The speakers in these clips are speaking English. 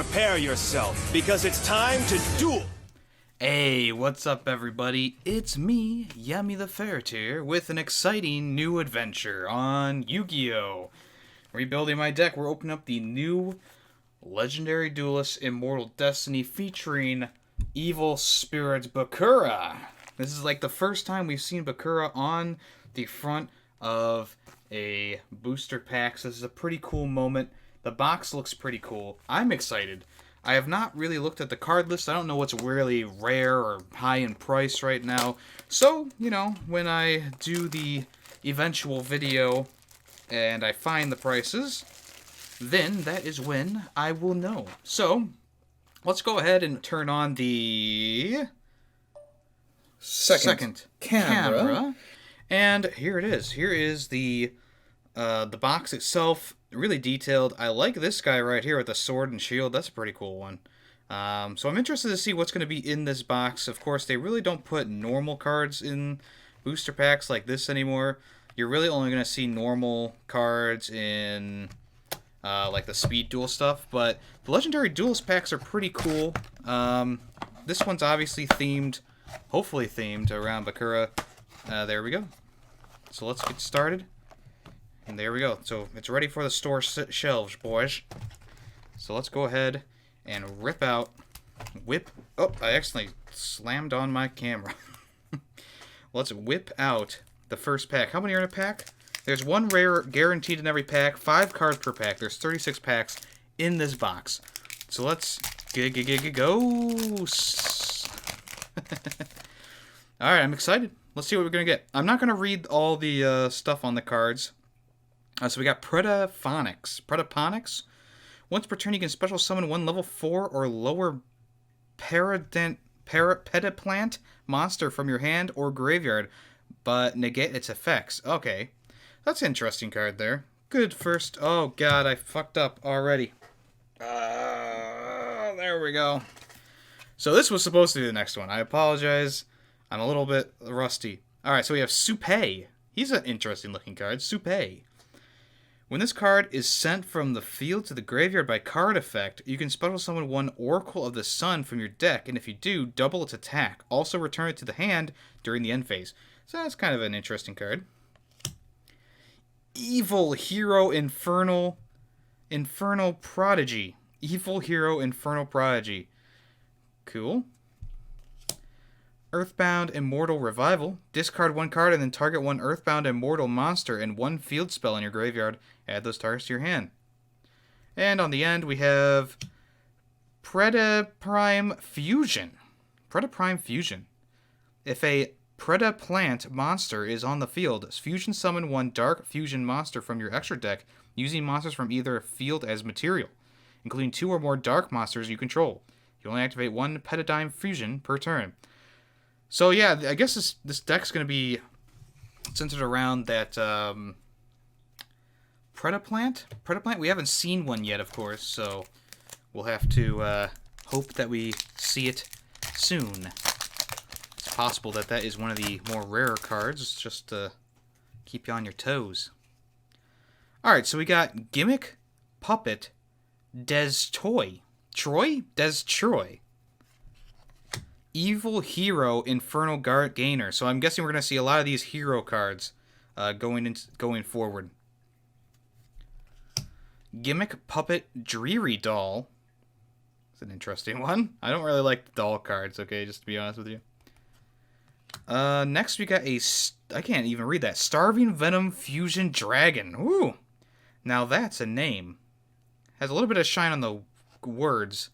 prepare yourself, because it's time to duel! Hey, what's up everybody? It's me, Yemmy the Ferret here, with an exciting new adventure on Yu-Gi-Oh! Rebuilding my deck, we're opening up the new Legendary Duelist Immortal Destiny featuring Evil Spirit Bakura. This is like the first time we've seen Bakura on the front of a booster pack, so this is a pretty cool moment. The box looks pretty cool. I'm excited. I have not really looked at the card list. I don't know what's really rare or high in price right now. So, you know, when I do the eventual video and I find the prices, then that is when I will know. So, let's go ahead and turn on the second camera. And here it is. Here is the box itself. Really detailed. I like this guy right here with the sword and shield. That's a pretty cool one. So I'm interested to see what's going to be in this box. Of course, they really don't put normal cards in booster packs like this anymore. You're really only going to see normal cards in like the speed duel stuff. But the Legendary Duelist packs are pretty cool. This one's obviously themed, hopefully themed around Bakura. There we go. So let's get started. And there we go. So it's ready for the store shelves, boys. So let's go ahead and whip. Oh, I accidentally slammed on my camera. Let's whip out the first pack. How many are in a pack? There's one rare guaranteed in every pack. 5 cards per pack. There's 36 packs in this box. So let's go. Alright, I'm excited. Let's see what we're going to get. I'm not going to read all the stuff on the cards. So we got Predaponics. Once per turn, you can special summon one level 4 or lower Pediplant monster from your hand or graveyard, but negate its effects. Okay, that's an interesting card there. Good first. Oh god, I fucked up already. There we go. So this was supposed to be the next one. I apologize. I'm a little bit rusty. Alright, so we have Supay. He's an interesting looking card. Supay. When this card is sent from the field to the graveyard by card effect, you can special summon one Oracle of the Sun from your deck, and if you do, double its attack. Also return it to the hand during the end phase. So that's kind of an interesting card. Evil Hero Infernal Prodigy. Evil Hero Infernal Prodigy. Cool. Earthbound Immortal Revival. Discard one card and then target one Earthbound Immortal monster and one field spell in your graveyard. Add those targets to your hand. And on the end, we have Predaprime Fusion. Predaprime Fusion. If a Predaplant monster is on the field, fusion summon one Dark Fusion monster from your extra deck using monsters from either field as material, including 2 or more Dark monsters you control. You only activate one Pedadime Fusion per turn. So yeah, I guess this deck's going to be centered around that Predaplant? Predaplant? We haven't seen one yet, of course, so we'll have to hope that we see it soon. It's possible that that is one of the more rarer cards, just to keep you on your toes. Alright, so we got Gimmick, Puppet, Des Toy. Troy? Des Troy. Evil Hero Infernal Gainer. So I'm guessing we're going to see a lot of these hero cards going forward. Gimmick Puppet Dreary Doll. It's an interesting one. I don't really like the doll cards, okay, just to be honest with you. Next we got I can't even read that. Starving Venom Fusion Dragon. Ooh. Now that's a name. Has a little bit of shine on the words.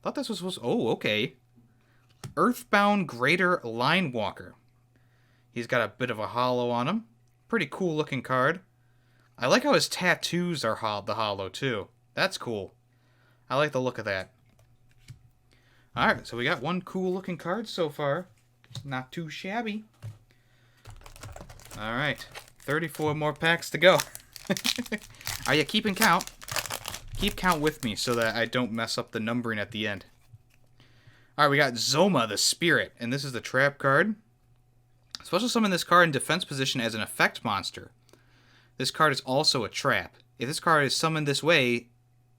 Thought this was supposed to... Oh, okay. Earthbound Greater Line Walker. He's got a bit of a hollow on him. Pretty cool looking card. I like how his tattoos are the hollow too. That's cool. I like the look of that. Alright, so we got one cool looking card so far. Not too shabby. Alright, 34 more packs to go. Are you keeping count? Keep count with me so that I don't mess up the numbering at the end. Alright, we got Zoma the Spirit, and this is the trap card. Special summon this card in defense position as an effect monster. This card is also a trap. If this card is summoned this way,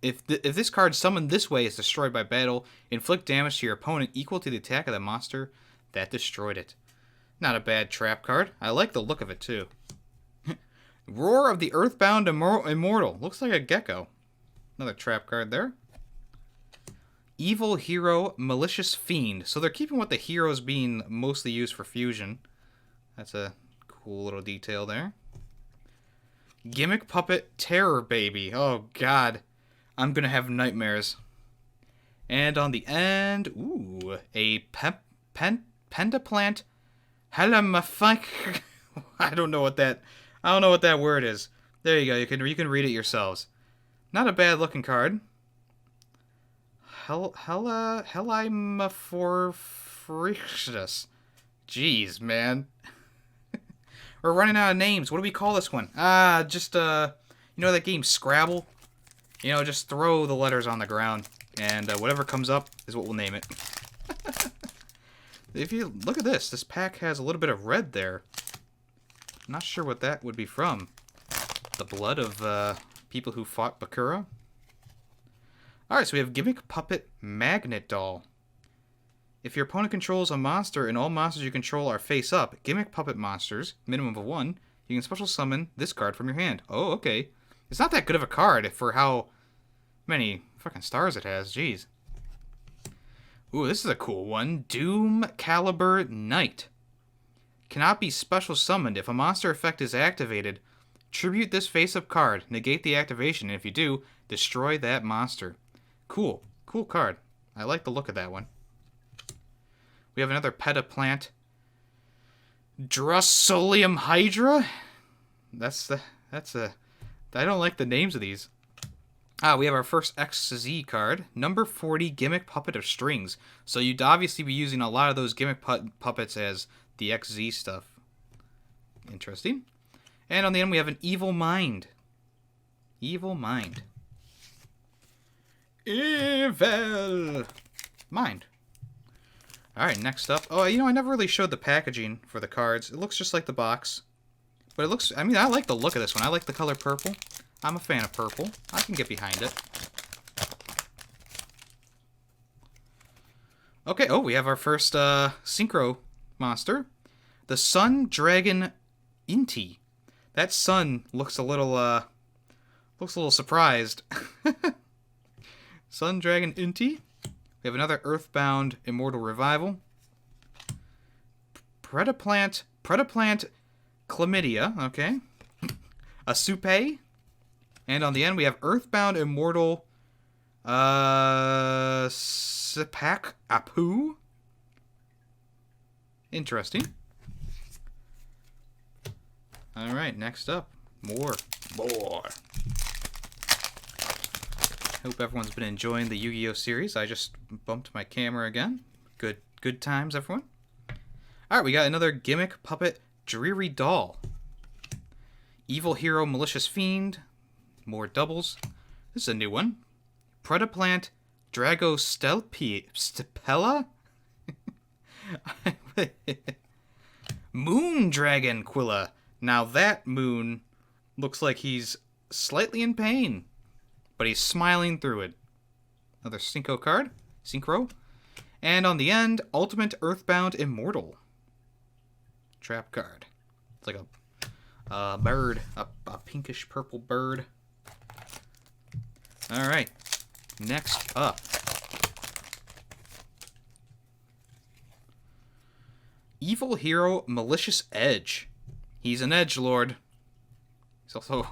If this card summoned this way is destroyed by battle, inflict damage to your opponent equal to the attack of the monster that destroyed it. Not a bad trap card. I like the look of it, too. Roar of the Earthbound Immortal. Looks like a gecko. Another trap card there. Evil Hero Malicious Fiend. So they're keeping what the heroes being mostly used for fusion. That's a cool little detail there. Gimmick Puppet Terror Baby. Oh, God. I'm going to have nightmares. And on the end, ooh, a Pentaplant Halamafik. I don't know what that word is. There you go. You can read it yourselves. Not a bad looking card. Helimaphorphrichtus. Jeez, man. We're running out of names. What do we call this one? Just you know that game Scrabble? You know, just throw the letters on the ground, and whatever comes up is what we'll name it. If you look at this pack has a little bit of red there. I'm not sure what that would be from. The blood of people who fought Bakura. Alright, so we have Gimmick Puppet Magnet Doll. If your opponent controls a monster and all monsters you control are face up, Gimmick Puppet monsters, minimum of 1, you can special summon this card from your hand. Oh, okay. It's not that good of a card for how many fucking stars it has. Jeez. Ooh, this is a cool one. Doom Caliber Knight. Cannot be special summoned. If a monster effect is activated, tribute this face-up card. Negate the activation, and if you do, destroy that monster. Cool. Cool card. I like the look of that one. We have another Petaplant. Drossolium Hydra? I don't like the names of these. We have our first XZ card. Number 40 Gimmick Puppet of Strings. So you'd obviously be using a lot of those gimmick puppets as the XZ stuff. Interesting. And on the end we have an Evil Mind. Evil Mind. Evil Mind. Alright, next up. Oh, you know, I never really showed the packaging for the cards. It looks just like the box. But it looks, I mean, I like the look of this one. I like the color purple. I'm a fan of purple. I can get behind it. Okay, oh, we have our first Synchro monster. The Sun Dragon Inti. That sun looks a little surprised. Sun Dragon Inti. We have another Earthbound Immortal Revival. Predaplant Chlamydia, okay. A Supe. And on the end we have Earthbound Immortal Sipak Apu. Interesting. Alright, next up. More. Hope everyone's been enjoying the Yu-Gi-Oh series. I just bumped my camera again. Good times, everyone. Alright, we got another Gimmick Puppet Dreary Doll. Evil Hero Malicious Fiend. More doubles. This is a new one. Predaplant Drago Stepella? Moon Dragon Quilla. Now that moon looks like he's slightly in pain, but he's smiling through it. Another Synchro card. Synchro. And on the end, Ultimate Earthbound Immortal. Trap card. It's like a bird. A pinkish purple bird. Alright. Next up. Evil Hero Malicious Edge. He's an edgelord. He's also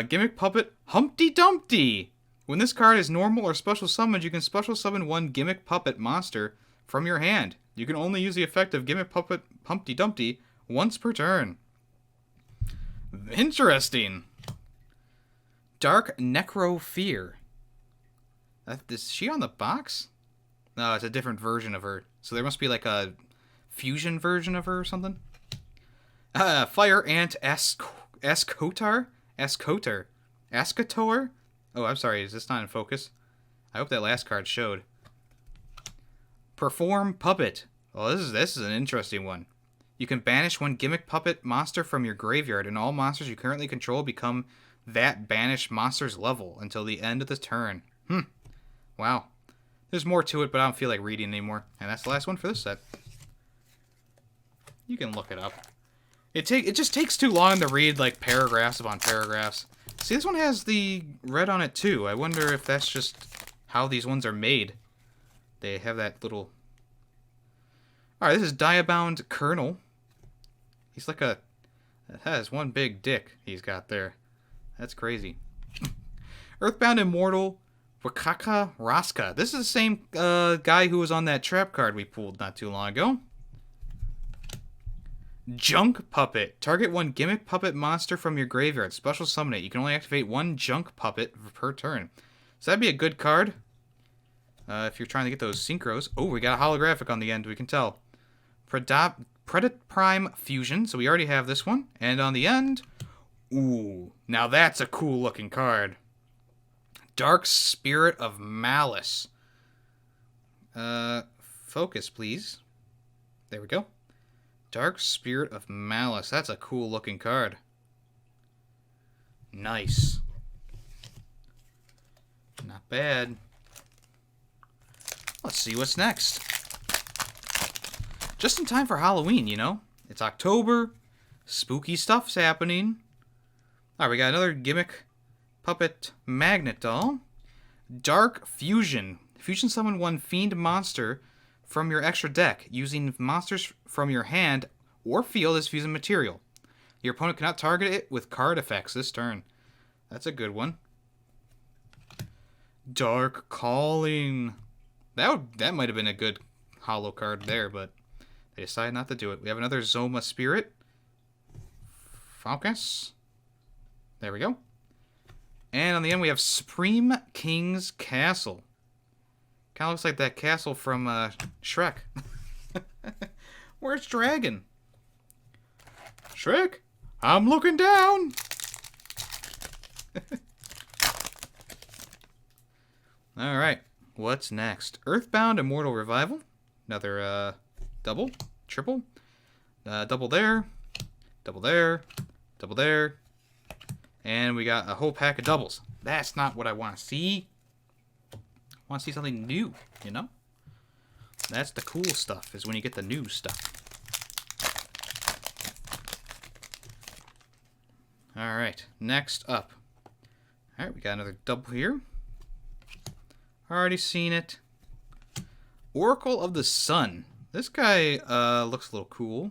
Gimmick Puppet Humpty Dumpty. When this card is normal or special summoned, you can special summon one Gimmick Puppet monster from your hand. You can only use the effect of Gimmick Puppet Humpty Dumpty once per turn. Interesting. Dark Necro Fear. Is she on the box? No, it's a different version of her. So there must be like a fusion version of her or something. Fire Ant Ascotar? Ascator? Oh, I'm sorry. Is this not in focus? I hope that last card showed. Perform Puppet. Oh, this is an interesting one. You can banish one Gimmick Puppet monster from your graveyard, and all monsters you currently control become that banished monster's level until the end of the turn. Wow. There's more to it, but I don't feel like reading anymore. And that's the last one for this set. You can look it up. It just takes too long to read, like, paragraphs upon paragraphs. See, this one has the red on it, too. I wonder if that's just how these ones are made. They have that little... Alright, this is Diabound Colonel. He's like a... That has one big dick he's got there. That's crazy. Earthbound Immortal Wakaka Raska. This is the same guy who was on that trap card we pulled not too long ago. Junk Puppet. Target one gimmick puppet monster from your graveyard. Special summon it. You can only activate one junk puppet per turn. So that'd be a good card. If you're trying to get those synchros. Oh, we got a holographic on the end, we can tell. Prime Fusion. So we already have this one. And on the end... Ooh, now that's a cool looking card. Dark Spirit of Malice. Focus, please. There we go. Dark Spirit of Malice. That's a cool looking card. Nice. Not bad. Let's see what's next. Just in time for Halloween, you know? It's October. Spooky stuff's happening. Alright, we got another gimmick puppet magnet doll. Dark Fusion. Fusion summon one fiend monster from your extra deck, using monsters from your hand or field as fusion material. Your opponent cannot target it with card effects this turn. That's a good one. Dark Calling. That might have been a good holo card there, but they decided not to do it. We have another Zoma Spirit. Focus. There we go. And on the end we have Supreme King's Castle. Kind of looks like that castle from Shrek. Where's Dragon? Shrek, I'm looking down. Alright, what's next? Earthbound Immortal Revival. Another double, triple. Double there, double there, double there. And we got a whole pack of doubles. That's not what I want to see. I want to see something new, you know? That's the cool stuff, is when you get the new stuff. Alright, next up. Alright, we got another double here. Already seen it. Oracle of the Sun. This guy looks a little cool.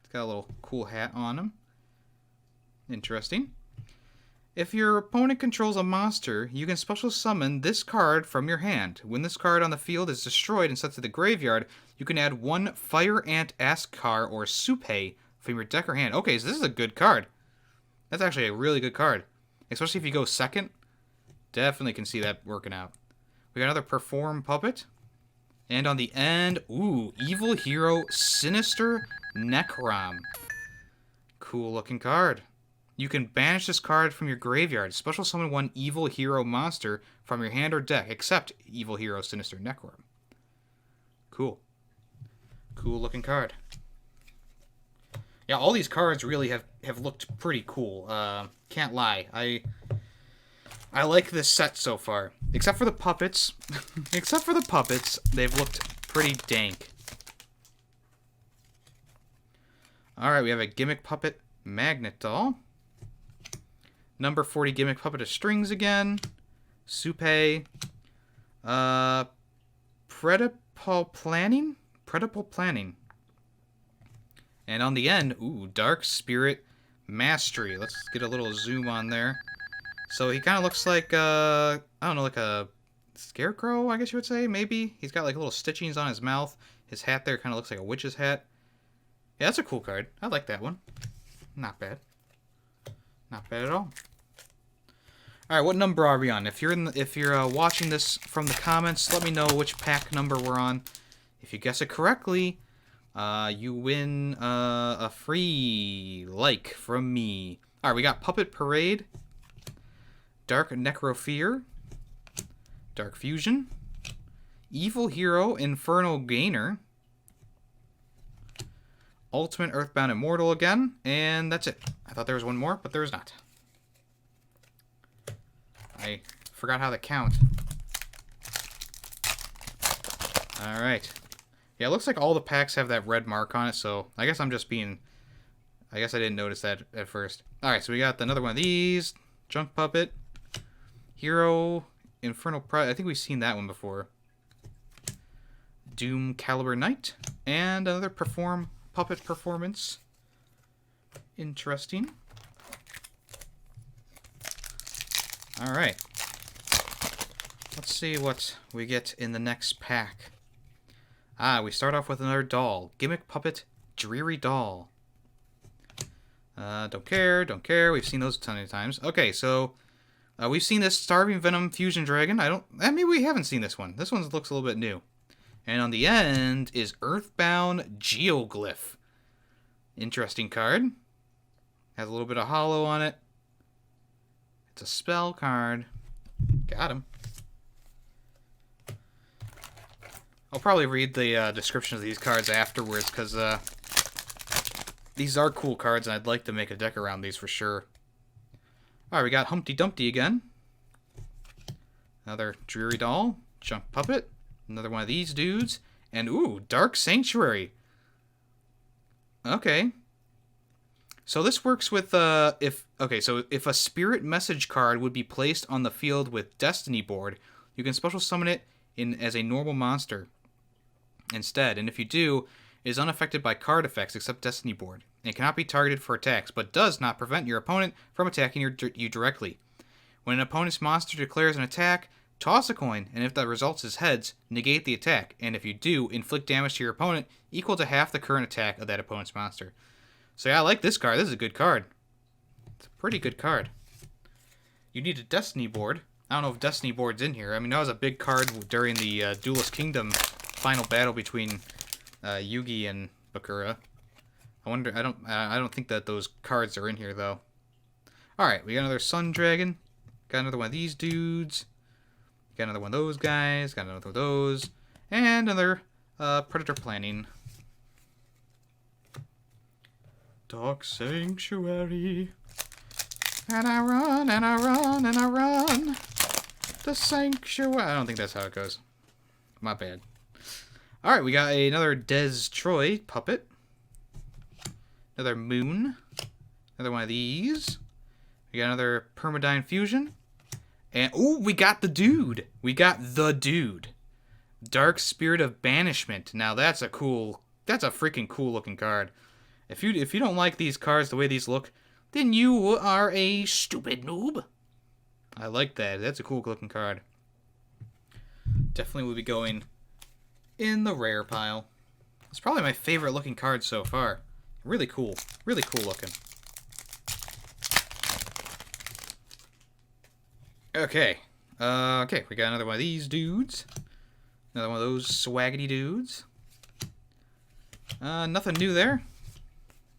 He's got a little cool hat on him. Interesting. If your opponent controls a monster, you can special summon this card from your hand. When this card on the field is destroyed and sent to the graveyard, you can add one Fire Ant Askar or Supe from your deck or hand. Okay, so this is a good card. That's actually a really good card. Especially if you go second. Definitely can see that working out. We got another Perform Puppet. And on the end, ooh, Evil Hero Sinister Necrom. Cool looking card. You can banish this card from your graveyard. Special summon one Evil Hero monster from your hand or deck, except Evil Hero Sinister Necrom. Cool. Cool looking card. Yeah, all these cards really have looked pretty cool. Can't lie. I like this set so far. Except for the puppets. Except for the puppets, they've looked pretty dank. Alright, we have a Gimmick Puppet Magnet Doll. Number 40 Gimmick Puppet of Strings again. Supe. Predipole Planning? Predipole Planning. And on the end, ooh, Dark Spirit Mastery. Let's get a little zoom on there. So he kind of looks like, I don't know, like a scarecrow, I guess you would say, maybe? He's got like little stitchings on his mouth. His hat there kind of looks like a witch's hat. Yeah, that's a cool card. I like that one. Not bad. Not bad at all. All right, what number are we on? If you're watching this from the comments, let me know which pack number we're on. If you guess it correctly, you win a free like from me. All right, we got Puppet Parade, Dark Necrofear, Dark Fusion, Evil Hero Infernal Gainer, Ultimate Earthbound Immortal again, and that's it. I thought there was one more, but there is not. I forgot how to count. Alright. Yeah, it looks like all the packs have that red mark on it, so I guess I'm just being... I guess I didn't notice that at first. Alright, so we got another one of these. Junk Puppet. Hero. Infernal Pride. I think we've seen that one before. Doom Caliber Knight. And another Puppet Performance. Interesting. Alright. Let's see what we get in the next pack. We start off with another doll. Gimmick Puppet Dreary Doll. Don't care. We've seen those a ton of times. Okay, so we've seen this Starving Venom Fusion Dragon. Maybe we haven't seen this one. This one looks a little bit new. And on the end is Earthbound Geoglyph. Interesting card. Has a little bit of hollow on it. It's a spell card. Got him. I'll probably read the description of these cards afterwards, because these are cool cards, and I'd like to make a deck around these for sure. Alright, we got Humpty Dumpty again. Another Dreary Doll. Junk Puppet. Another one of these dudes. And, ooh, Dark Sanctuary. Okay. So this works with, if a Spirit Message card would be placed on the field with Destiny board, you can special summon it as a normal monster instead. And if you do, it is unaffected by card effects except Destiny board. And cannot be targeted for attacks, but does not prevent your opponent from attacking you directly. When an opponent's monster declares an attack, toss a coin, and if that results is heads, negate the attack. And if you do, inflict damage to your opponent equal to half the current attack of that opponent's monster. So yeah, I like this card. This is a good card. It's a pretty good card. You need a Destiny board. I don't know if Destiny board's in here. I mean, that was a big card during the Duelist Kingdom final battle between Yugi and Bakura. I wonder. I don't think that those cards are in here though. All right, we got another Sun Dragon. Got another one of these dudes. Got another one of those guys. Got another one of those, and another Predator Planning. Dark Sanctuary. And I run, and I run, and I run. The Sanctuary. I don't think that's how it goes. My bad. Alright, we got another Des Troy puppet. Another Moon. Another one of these. We got another Permadyne Fusion. And, ooh, we got the dude. We got the dude. Dark Spirit of Banishment. Now, that's a freaking cool looking card. If you don't like these cards the way these look, then you are a stupid noob. I like that. That's a cool looking card. Definitely will be going in the rare pile. It's probably my favorite looking card so far. Really cool. Really cool looking. Okay. Okay, we got another one of these dudes. Another one of those swaggity dudes. Nothing new there.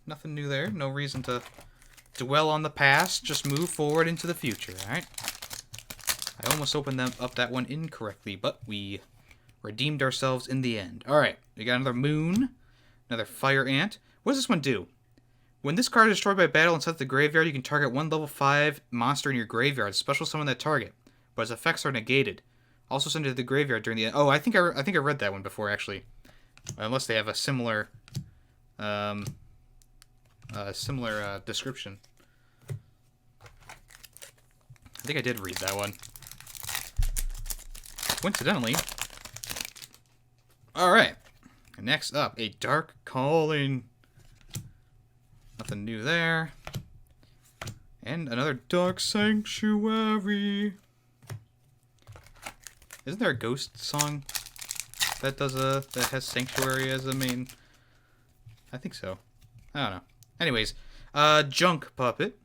Nothing new there. No reason to dwell on the past. Just move forward into the future, alright? I almost opened up that one incorrectly, but we redeemed ourselves in the end. Alright, we got another Moon. Another Fire Ant. What does this one do? When this card is destroyed by battle and sent to the graveyard, you can target one level 5 monster in your graveyard. Special summon that target, but its effects are negated. Also send it to the graveyard during the end. Oh, I think I read that one before, actually. Unless they have a similar... description. I think I did read that one. Coincidentally. Alright. Next up, a Dark Calling. Nothing new there. And another Dark Sanctuary. Isn't there a Ghost song that that has Sanctuary as a main? I think so. I don't know. Anyways, Junk Puppet.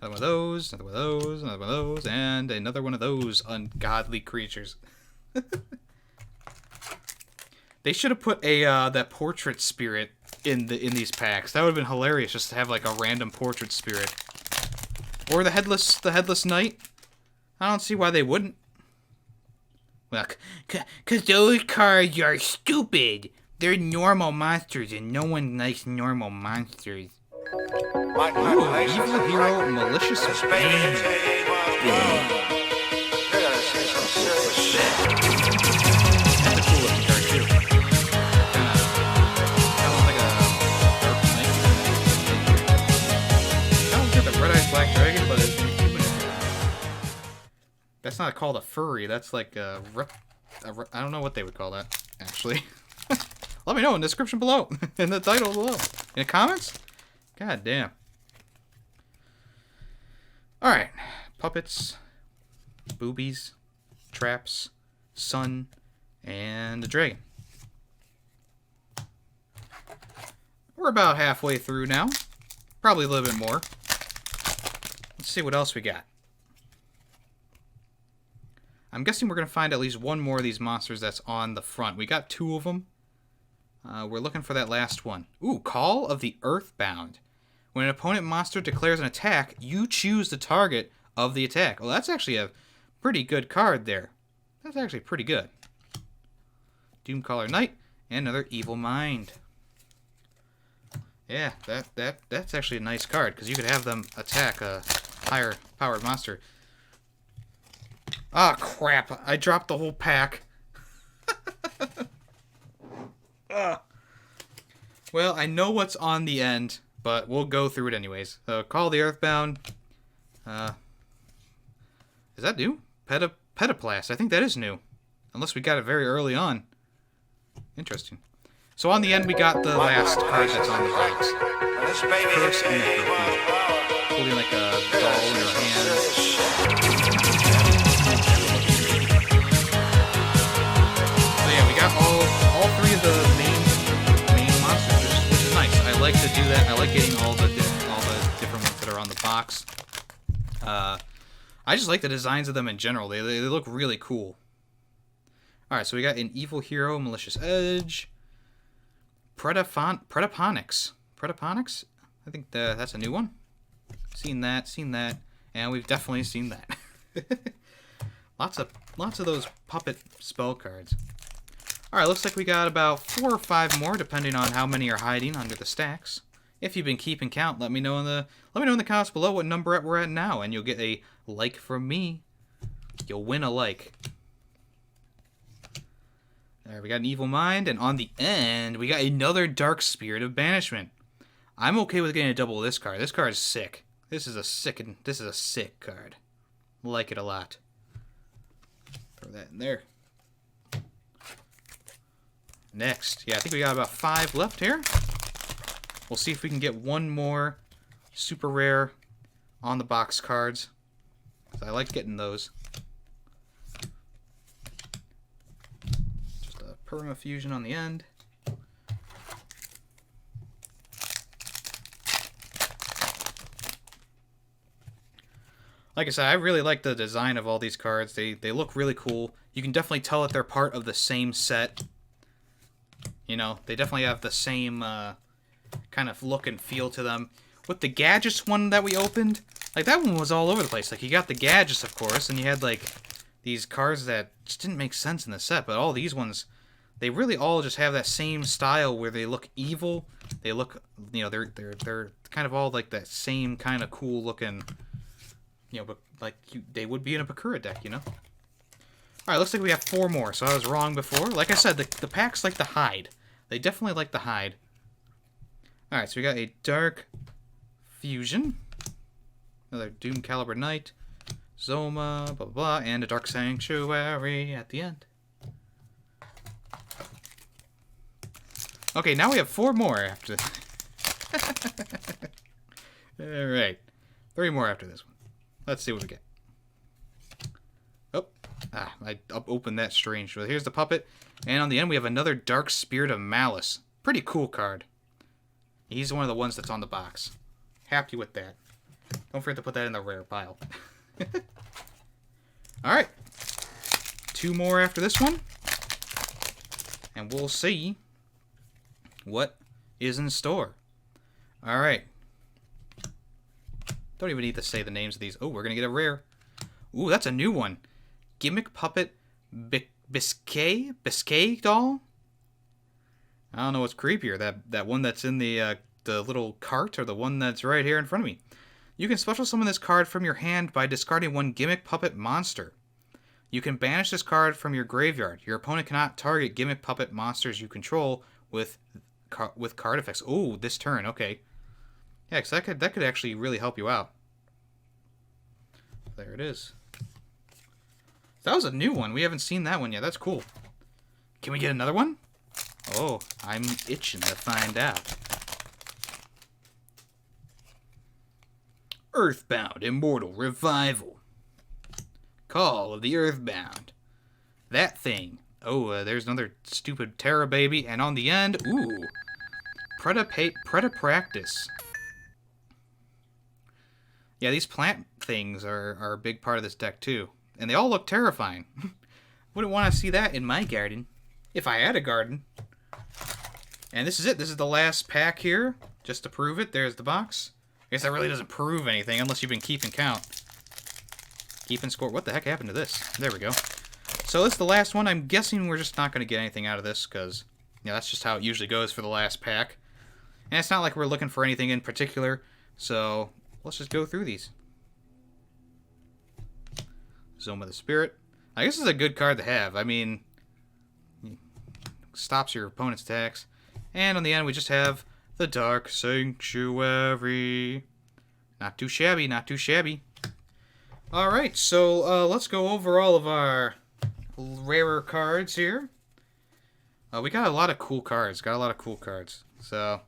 Another one of those, another one of those, another one of those, and another one of those ungodly creatures. They should have put a that portrait spirit in these packs. That would have been hilarious, just to have like a random portrait spirit. Or the headless knight. I don't see why they wouldn't. Well, cause those cards are stupid. They're normal monsters, and no one likes normal monsters. Ooh, evil hero, malicious bane. You're gonna see some serious shit. That's a cool looking card too. Kind of looks like a dark snake. Kind of looks like a red-eyed black dragon, but it's human. That's not called a furry. That's like a I don't know what they would call that, actually. Let me know in the description below. In the title below. In the comments? God damn. Alright. Puppets. Boobies. Traps. Sun. And a dragon. We're about halfway through now. Probably a little bit more. Let's see what else we got. I'm guessing we're going to find at least one more of these monsters that's on the front. We got 2 of them. We're looking for that last one. Ooh, Call of the Earthbound. When an opponent monster declares an attack, you choose the target of the attack. Well, that's actually a pretty good card there. That's actually pretty good. Doomcaller Knight and another Evil Mind. Yeah, that's actually a nice card because you could have them attack a higher powered monster. Ah, crap. I dropped the whole pack. Well, I know what's on the end, but we'll go through it anyways. Call the Earthbound. Is that new? Petaplast. I think that is new. Unless we got it very early on. Interesting. So on the end, we got the last card that's on the box. This baby First, is holding like a doll in her hand. So yeah, we got all 3 of the main monsters, which is nice. I like to do that. I like getting all the different ones that are on the box. I just like the designs of them in general. They look really cool. All right, so we got an Evil Hero, Malicious Edge, Predaponics. Predaponics? I think that's a new one. Seen that, and we've definitely seen that. Lots of those puppet spell cards. All right, looks like we got about 4 or 5 more, depending on how many are hiding under the stacks. If you've been keeping count, let me know in the comments below what number we're at now, and you'll get a like from me. You'll win a like. There, we got an Evil Mind, and on the end, we got another Dark Spirit of Banishment. I'm okay with getting a double of this card. This card is sick. This is a sick card. Like it a lot. Throw that in there. Next, yeah, I think we got about 5 left here. We'll see if we can get one more super rare on the box cards. I like getting those. Just a permafusion on the end. Like I said, I really like the design of all these cards. They look really cool. You can definitely tell that they're part of the same set. You know, they definitely have the same kind of look and feel to them. With the Gadgets one that we opened, like that one was all over the place. Like you got the Gadgets, of course, and you had like these cards that just didn't make sense in the set. But all these ones, they really all just have that same style where they look evil. They look, you know, they're kind of all like that same kind of cool looking, you know, but like they would be in a Bakura deck, you know. All right, looks like we have 4 more. So I was wrong before. Like I said, the packs like to hide. They definitely like to hide. All right, so we got a Dark Fusion, another Doomcaliber Knight, Zoma, blah, blah, blah, and a Dark Sanctuary at the end. Okay, now we have 4 more after this. All right, 3 more after this one. Let's see what we get. Oh, I opened that strange. So here's the puppet, and on the end we have another Dark Spirit of Malice. Pretty cool card. He's one of the ones that's on the box. Happy with that. Don't forget to put that in the rare pile. Alright. 2 more after this one. And we'll see what is in store. Alright. Don't even need to say the names of these. Oh, we're going to get a rare. Ooh, that's a new one. Gimmick Puppet Biscay doll? I don't know what's creepier, that one that's in the little cart or the one that's right here in front of me. You can special summon this card from your hand by discarding one Gimmick Puppet monster. You can banish this card from your graveyard. Your opponent cannot target Gimmick Puppet monsters you control with card effects. Oh, this turn, okay. Yeah, because that could actually really help you out. There it is. That was a new one. We haven't seen that one yet. That's cool. Can we get another one? Oh, I'm itching to find out. Earthbound Immortal Revival. Call of the Earthbound. That thing. Oh, there's another stupid Terra baby. And on the end, ooh. Practice. Yeah, these plant things are a big part of this deck, too. And they all look terrifying. Wouldn't want to see that in my garden. If I had a garden. And this is it. This is the last pack here. Just to prove it, there's the box. I guess that really doesn't prove anything unless you've been keeping count. Keeping score. What the heck happened to this? There we go. So this is the last one. I'm guessing we're just not going to get anything out of this because, you know, that's just how it usually goes for the last pack. And it's not like we're looking for anything in particular. So let's just go through these. Zone of the Spirit. I guess it's a good card to have. I mean, stops your opponent's attacks. And on the end, we just have the Dark Sanctuary. Not too shabby, not too shabby. Alright, so let's go over all of our rarer cards here. We got a lot of cool cards. So,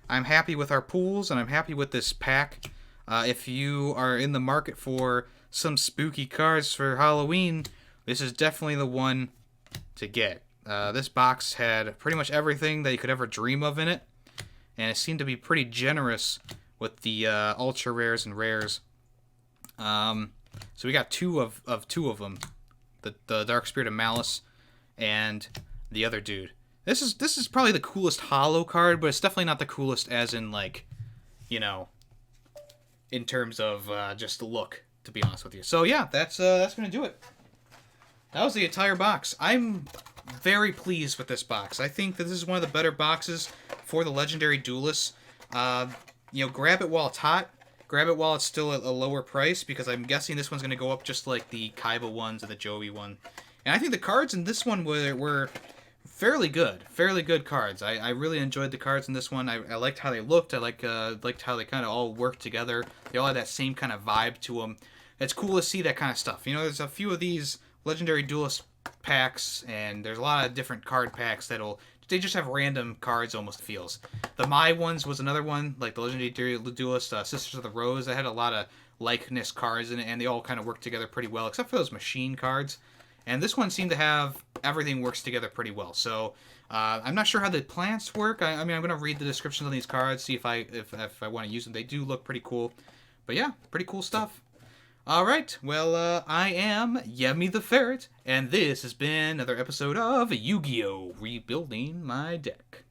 I'm happy with our pools, and I'm happy with this pack. If you are in the market for some spooky cards for Halloween, this is definitely the one to get. This box had pretty much everything that you could ever dream of in it, and it seemed to be pretty generous with the ultra rares and rares. So we got two of them, the Dark Spirit of Malice and the other dude. This is probably the coolest holo card, but it's definitely not the coolest as in, like, you know, in terms of just the look, to be honest with you. So yeah, that's gonna do it. That was the entire box. I'm very pleased with this box. I think that this is one of the better boxes for the Legendary Duelists. You know, grab it while it's hot. Grab it while it's still at a lower price, because I'm guessing this one's going to go up just like the Kaiba ones and the Joey one. And I think the cards in this one were fairly good. Fairly good cards. I really enjoyed the cards in this one. I liked how they looked. I liked how they kind of all worked together. They all had that same kind of vibe to them. It's cool to see that kind of stuff. You know, there's a few of these Legendary Duelist packs, and there's a lot of different card packs they just have random cards, almost feels. The Mai ones was another one, like the Legendary Duelist Sisters of the Rose. That had a lot of likeness cards in it, and they all kind of worked together pretty well, except for those machine cards. And this one seemed to have everything works together pretty well. So I'm not sure how the plants work. I mean, I'm going to read the descriptions on these cards, see if I want to use them. They do look pretty cool. But yeah, pretty cool stuff. Alright, well, I am Yemmy the Ferret, and this has been another episode of Yu-Gi-Oh! Rebuilding My Deck.